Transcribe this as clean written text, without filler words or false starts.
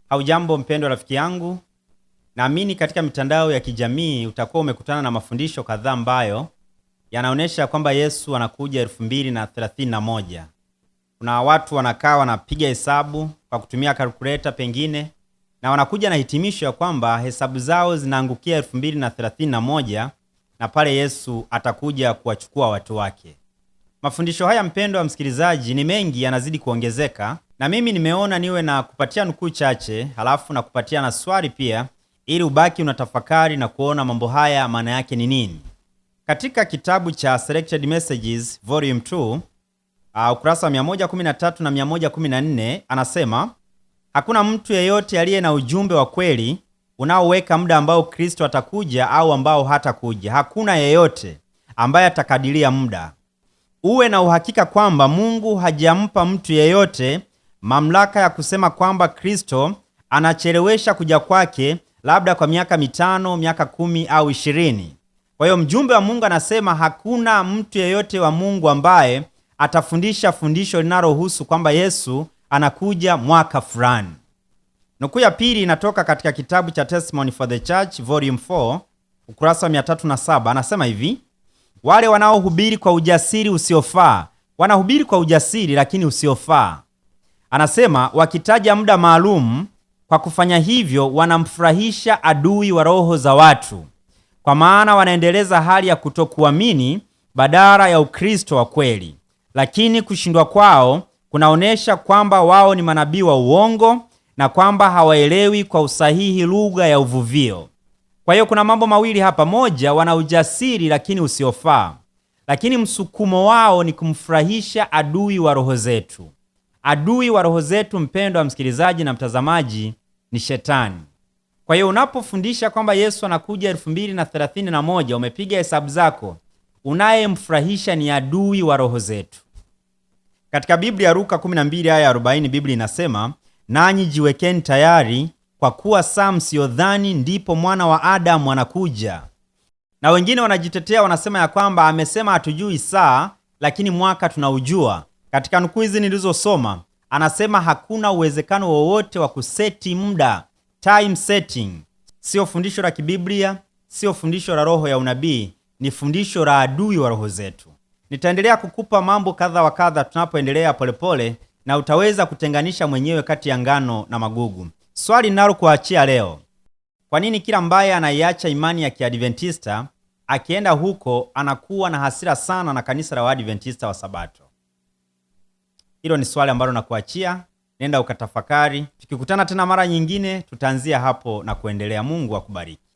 Haujambo mpendwa rafiki yangu, naamini katika mitandao ya kijamii utakuwa umekutana na mafundisho kadhaa ambayo yanaonyesha kwamba Yesu anakuja 2031. Kuna watu wanakaa wanapiga hesabu kwa kutumia calculator pengine, na wanakuja na hitimisho ya kwamba hesabu zao zinaangukia 2031 na pale Yesu atakuja kuwachukua watu wake. Mafundisho haya mpendwa msikilizaji, ni mengi, yanazidi kuongezeka, na mimi nimeona niwe na kupatia nukuu chache, halafu na kupatia na swali pia, ili ubaki unatafakari na kuona mambo haya maana yake ni nini. Katika kitabu cha Selected Messages Volume 2, ukurasa wa 113 na 114, anasema hakuna mtu yeyote aliye na ujumbe wa kweli unaoweka muda ambao Kristo atakuja au ambao hatakuja. Hakuna yeyote ambaye atakadiria muda. Uwe na uhakika kwamba Mungu hajampa mtu yeyote mamlaka ya kusema kwamba Kristo anachelewesha kuja kwake labda kwa miaka 5, miaka 10 au 20. Kwa hiyo mjumbe wa Mungu anasema hakuna mtu yeyote wa Mungu ambaye atafundisha fundisho linalohusu kwamba Yesu anakuja mwaka fulani. Nukuu ya pili inatoka katika kitabu cha Testimony for the Church Volume 4, ukurasa wa 307. Anasema hivi: wale wanaohubiri kwa ujasiri usiofaa, wanahubiri kwa ujasiri lakini usiofaa. Anasema wakitaja muda maalum, kwa kufanya hivyo wanamfurahisha adui wa roho za watu, kwa maana wanaendeleza hali ya kutokuamini badala ya Ukristo wa kweli. Lakini kushindwa kwao kunaonesha kwamba wao ni manabii wa uongo na kwamba hawaelewi kwa usahihi lugha ya uvuvio. Kwa hiyo kuna mambo mawili hapa. Moja, wana ujasiri lakini usiofaa, lakini msukumo wao ni kumfurahisha adui wa roho zetu. Adui wa roho zetu, mpendwa msikilizaji na mtazamaji, ni Shetani. Kwa hiyo unapofundisha kwamba Yesu anakuja 2031, umepiga hesabu zako, unayemfurahisha ni adui wa roho zetu. Katika Biblia Luka 12 aya 40, Biblia inasema, nanyi jiwekeni tayari, kwa kuwa saa msiyodhani ndipo mwana wa Adamu anakuja. Na wengine wanajitetea, wanasema ya kwamba amesema hatujui saa, lakini mwaka tunaujua. Katika nukuu hizi nilizosoma, anasema hakuna uwezekano wowote wa kuseti muda, time setting. Sio fundisho la kibiblia, sio fundisho la roho ya unabii, ni fundisho la adui wa roho zetu. Nitaendelea kukupa mambo kadha wa kadha tunapoendelea polepole, na utaweza kutenganisha mwenyewe kati ya ngano na magugu. Swali ninalo kuachia leo: kwa nini kila ambaye anaiacha imani ya Kiadventista akienda huko anakuwa na hasira sana na kanisa la Waadventista wa Sabato? Hilo ni swali ambalo nakuachia, nenda ukatafakari. Tukikutana tena mara nyingine, tutaanzia hapo na kuendelea. Mungu akubariki.